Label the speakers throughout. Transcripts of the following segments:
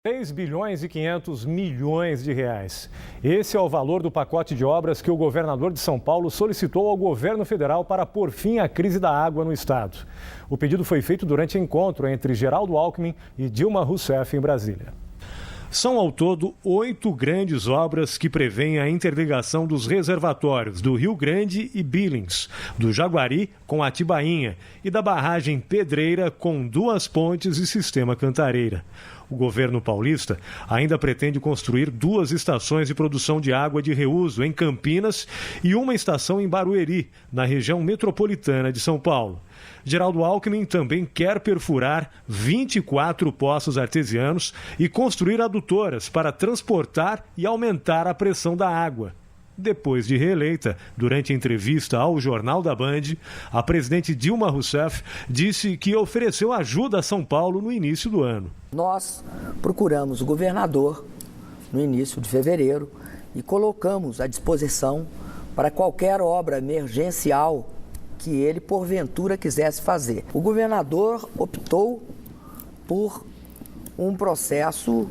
Speaker 1: 3 bilhões e 500 milhões de reais. Esse é o valor do pacote de obras que o governador de São Paulo solicitou ao governo federal para pôr fim à crise da água no estado. O pedido foi feito durante encontro entre Geraldo Alckmin e Dilma Rousseff em Brasília. São ao todo 8 grandes obras que prevêem a interligação dos reservatórios do Rio Grande e Billings, do Jaguari com Atibainha e da barragem Pedreira com Duas Pontes e Sistema Cantareira. O governo paulista ainda pretende construir 2 estações de produção de água de reuso em Campinas e uma estação em Barueri, na região metropolitana de São Paulo. Geraldo Alckmin também quer perfurar 24 poços artesianos e construir adutoras para transportar e aumentar a pressão da água. Depois de reeleita, durante entrevista ao Jornal da Band, a presidente Dilma Rousseff disse que ofereceu ajuda a São Paulo no início do ano.
Speaker 2: Nós procuramos o governador no início de fevereiro e colocamos à disposição para qualquer obra emergencial que ele, porventura, quisesse fazer. O governador optou por um processo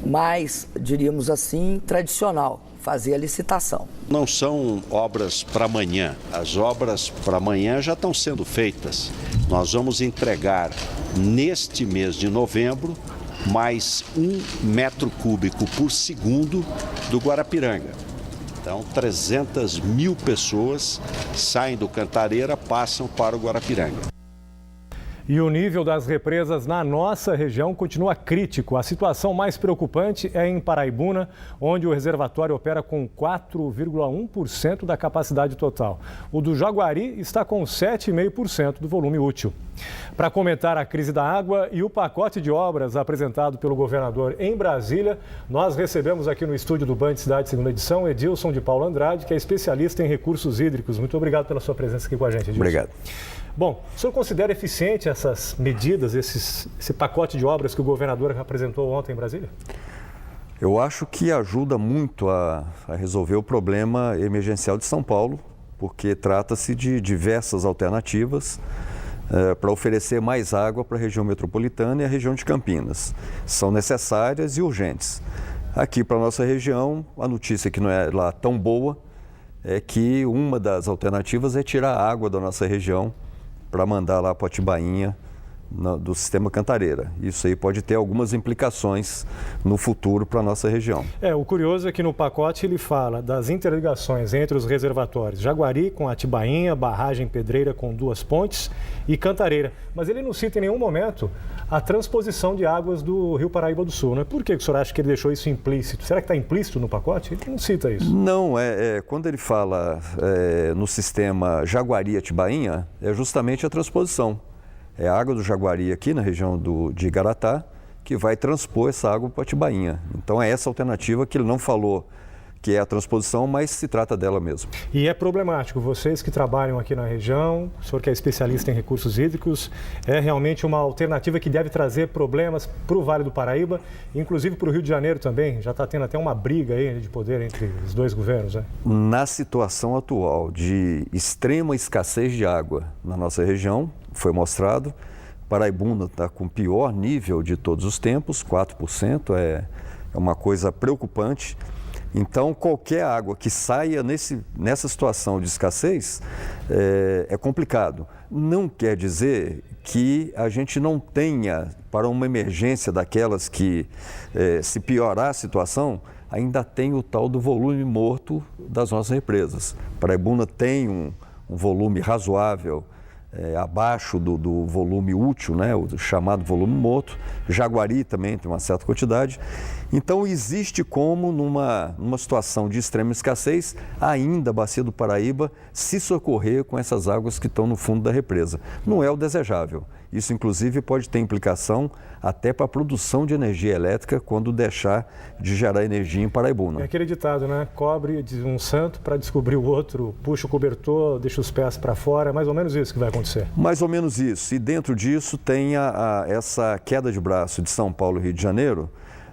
Speaker 2: mais, diríamos assim, tradicional. Fazer a licitação.
Speaker 3: Não são obras para amanhã. As obras para amanhã já estão sendo feitas. Nós vamos entregar neste mês de novembro mais 1 metro cúbico por segundo do Guarapiranga. Então 300 mil pessoas saem do Cantareira, passam para o Guarapiranga.
Speaker 1: E o nível das represas na nossa região continua crítico. A situação mais preocupante é em Paraibuna, onde o reservatório opera com 4,1% da capacidade total. O do Jaguari está com 7,5% do volume útil. Para comentar a crise da água e o pacote de obras apresentado pelo governador em Brasília, nós recebemos aqui no estúdio do Band Cidade, segunda edição, Edilson de Paulo Andrade, que é especialista em recursos hídricos. Muito obrigado pela sua presença aqui com a gente, Edilson.
Speaker 4: Obrigado.
Speaker 1: Bom, o senhor considera eficiente essas medidas, esse pacote de obras que o governador apresentou ontem em Brasília?
Speaker 4: Eu acho que ajuda muito a resolver o problema emergencial de São Paulo, porque trata-se de diversas alternativas para oferecer mais água para a região metropolitana e a região de Campinas. São necessárias e urgentes. Aqui para a nossa região, a notícia que não é lá tão boa é que uma das alternativas é tirar a água da nossa região para mandar lá para Atibainha do Sistema Cantareira. Isso aí pode ter algumas implicações no futuro para a nossa região.
Speaker 1: O curioso é que no pacote ele fala das interligações entre os reservatórios Jaguari com Atibainha, barragem Pedreira com Duas Pontes e Cantareira. Mas ele não cita em nenhum momento a transposição de águas do Rio Paraíba do Sul, né? Por que o senhor acha que ele deixou isso implícito? Será que está implícito no pacote? Ele não cita isso.
Speaker 4: Não, quando ele fala no sistema Jaguari-Atibainha, é justamente a transposição. É a água do Jaguari aqui na região de Igaratá que vai transpor essa água para Atibainha. Então é essa alternativa que ele não falou que é a transposição, mas se trata dela mesmo.
Speaker 1: E é problemático, vocês que trabalham aqui na região, o senhor que é especialista em recursos hídricos, é realmente uma alternativa que deve trazer problemas para o Vale do Paraíba, inclusive para o Rio de Janeiro também, já está tendo até uma briga aí de poder entre os dois governos, né?
Speaker 4: Na situação atual de extrema escassez de água na nossa região, foi mostrado, Paraibuna está com o pior nível de todos os tempos, 4%, é uma coisa preocupante. Então, qualquer água que saia nessa situação de escassez é complicado. Não quer dizer que a gente não tenha, para uma emergência daquelas que, se piorar a situação, ainda tem o tal do volume morto das nossas represas. Paraibuna tem um volume razoável, abaixo do volume útil, né, o chamado volume morto. Jaguari também tem uma certa quantidade. Então, existe como, numa situação de extrema escassez, ainda a Bacia do Paraíba se socorrer com essas águas que estão no fundo da represa. Não é o desejável. Isso, inclusive, pode ter implicação até para a produção de energia elétrica quando deixar de gerar energia em Paraibuna.
Speaker 1: É aquele ditado, né? Cobre de um santo para descobrir o outro, puxa o cobertor, deixa os pés para fora. É mais ou menos isso que vai acontecer.
Speaker 4: Mais ou menos isso. E dentro disso tem essa queda de braço de São Paulo e Rio de Janeiro,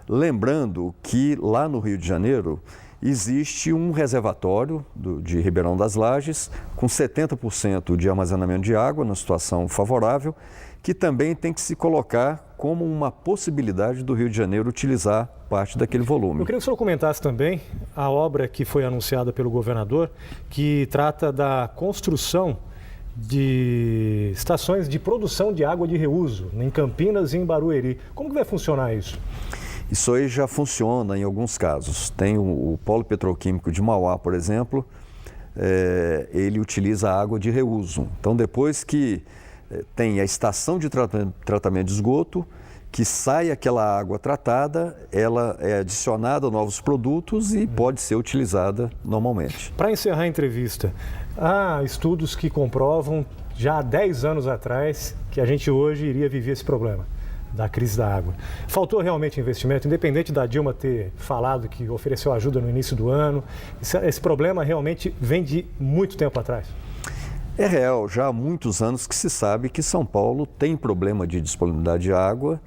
Speaker 4: lembrando que lá no Rio de Janeiro existe um reservatório de Ribeirão das Lages com 70% de armazenamento de água, numa situação favorável, que também tem que se colocar como uma possibilidade do Rio de Janeiro utilizar parte daquele volume.
Speaker 1: Eu queria que o senhor comentasse também a obra que foi anunciada pelo governador, que trata da construção de estações de produção de água de reuso em Campinas e em Barueri. Como que vai funcionar isso?
Speaker 4: Isso aí já funciona em alguns casos. Tem o Polo Petroquímico de Mauá, por exemplo, ele utiliza água de reuso. Então, depois que tem a estação de tratamento de esgoto, que sai aquela água tratada, ela é adicionada a novos produtos e pode ser utilizada normalmente.
Speaker 1: Para encerrar a entrevista, há estudos que comprovam, já há 10 anos atrás, que a gente hoje iria viver esse problema da crise da água. Faltou realmente investimento, independente da Dilma ter falado que ofereceu ajuda no início do ano. Esse problema realmente vem de muito tempo atrás.
Speaker 4: É real, já há muitos anos que se sabe que São Paulo tem problema de disponibilidade de água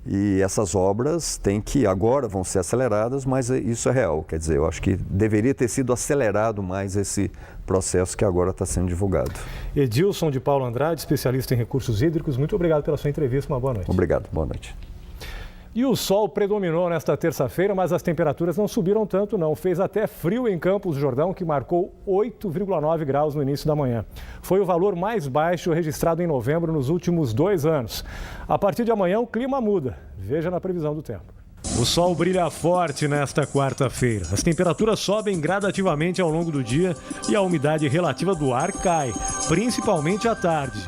Speaker 4: e essas obras agora vão ser aceleradas, mas isso é real. Quer dizer, eu acho que deveria ter sido acelerado mais esse processo que agora está sendo divulgado.
Speaker 1: Edilson de Paulo Andrade, especialista em recursos hídricos, muito obrigado pela sua entrevista, uma boa noite.
Speaker 4: Obrigado, boa noite.
Speaker 1: E o sol predominou nesta terça-feira, mas as temperaturas não subiram tanto não. Fez até frio em Campos do Jordão, que marcou 8,9 graus no início da manhã. Foi o valor mais baixo registrado em novembro nos últimos 2 anos. A partir de amanhã o clima muda. Veja na previsão do tempo. O sol brilha forte nesta quarta-feira. As temperaturas sobem gradativamente ao longo do dia e a umidade relativa do ar cai, principalmente à tarde.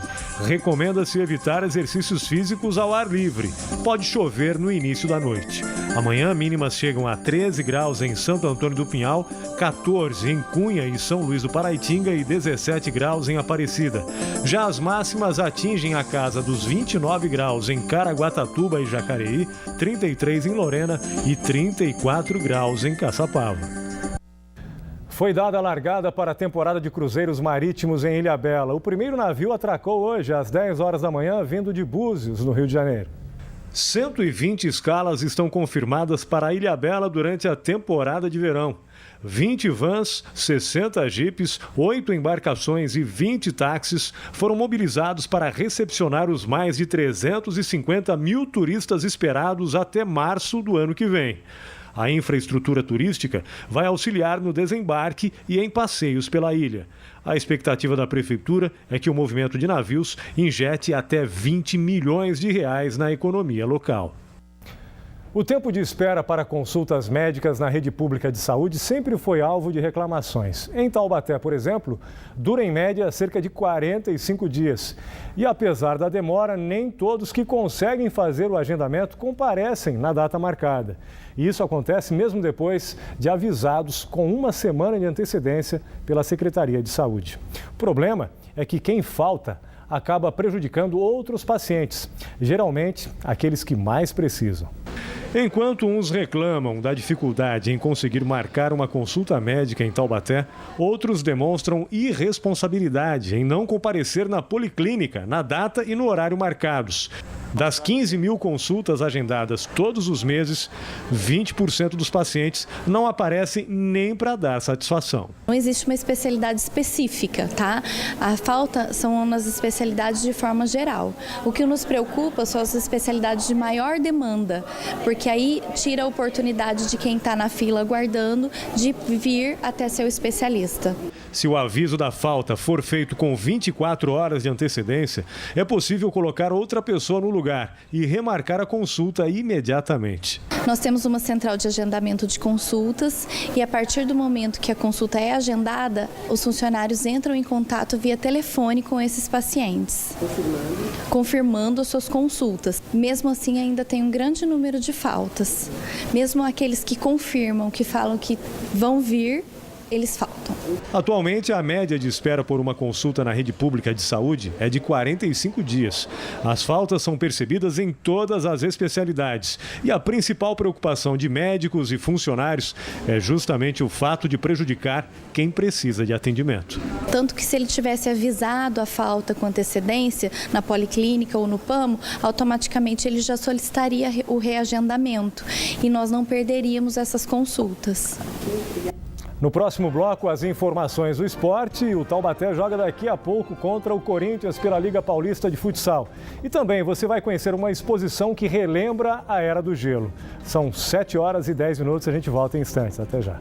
Speaker 1: Recomenda-se evitar exercícios físicos ao ar livre. Pode chover no início da noite. Amanhã, mínimas chegam a 13 graus em Santo Antônio do Pinhal, 14 em Cunha e São Luís do Paraitinga e 17 graus em Aparecida. Já as máximas atingem a casa dos 29 graus em Caraguatatuba e Jacareí, 33 em Lorena e 34 graus em Caçapava. Foi dada a largada para a temporada de cruzeiros marítimos em Ilhabela. O primeiro navio atracou hoje às 10 horas da manhã, vindo de Búzios, no Rio de Janeiro. 120 escalas estão confirmadas para Ilhabela durante a temporada de verão. 20 vans, 60 jipes, 8 embarcações e 20 táxis foram mobilizados para recepcionar os mais de 350 mil turistas esperados até março do ano que vem. A infraestrutura turística vai auxiliar no desembarque e em passeios pela ilha. A expectativa da prefeitura é que o movimento de navios injete até 20 milhões de reais na economia local. O tempo de espera para consultas médicas na rede pública de saúde sempre foi alvo de reclamações. Em Taubaté, por exemplo, dura em média cerca de 45 dias. E apesar da demora, nem todos que conseguem fazer o agendamento comparecem na data marcada. E isso acontece mesmo depois de avisados com 1 semana de antecedência pela Secretaria de Saúde. O problema é que quem falta acaba prejudicando outros pacientes, geralmente aqueles que mais precisam. Enquanto uns reclamam da dificuldade em conseguir marcar uma consulta médica em Taubaté, outros demonstram irresponsabilidade em não comparecer na policlínica, na data e no horário marcados. Das 15 mil consultas agendadas todos os meses, 20% dos pacientes não aparecem nem para dar satisfação.
Speaker 5: Não existe uma especialidade específica, tá? A falta são nas especialidades de forma geral. O que nos preocupa são as especialidades de maior demanda, porque aí tira a oportunidade de quem está na fila aguardando de vir até seu especialista.
Speaker 1: Se o aviso da falta for feito com 24 horas de antecedência, é possível colocar outra pessoa no lugar e remarcar a consulta imediatamente.
Speaker 5: Nós temos uma central de agendamento de consultas e a partir do momento que a consulta é agendada, os funcionários entram em contato via telefone com esses pacientes, confirmando as suas consultas. Mesmo assim, ainda tem um grande número de faltas. Mesmo aqueles que confirmam, que falam que vão vir, eles faltam.
Speaker 1: Atualmente, a média de espera por uma consulta na rede pública de saúde é de 45 dias. As faltas são percebidas em todas as especialidades. E a principal preocupação de médicos e funcionários é justamente o fato de prejudicar quem precisa de atendimento.
Speaker 5: Tanto que se ele tivesse avisado a falta com antecedência na policlínica ou no PAMO, automaticamente ele já solicitaria o reagendamento e nós não perderíamos essas consultas.
Speaker 1: No próximo bloco, as informações do esporte. O Taubaté joga daqui a pouco contra o Corinthians pela Liga Paulista de Futsal. E também você vai conhecer uma exposição que relembra a Era do Gelo. São 7 horas e 10 minutos, a gente volta em instantes. Até já.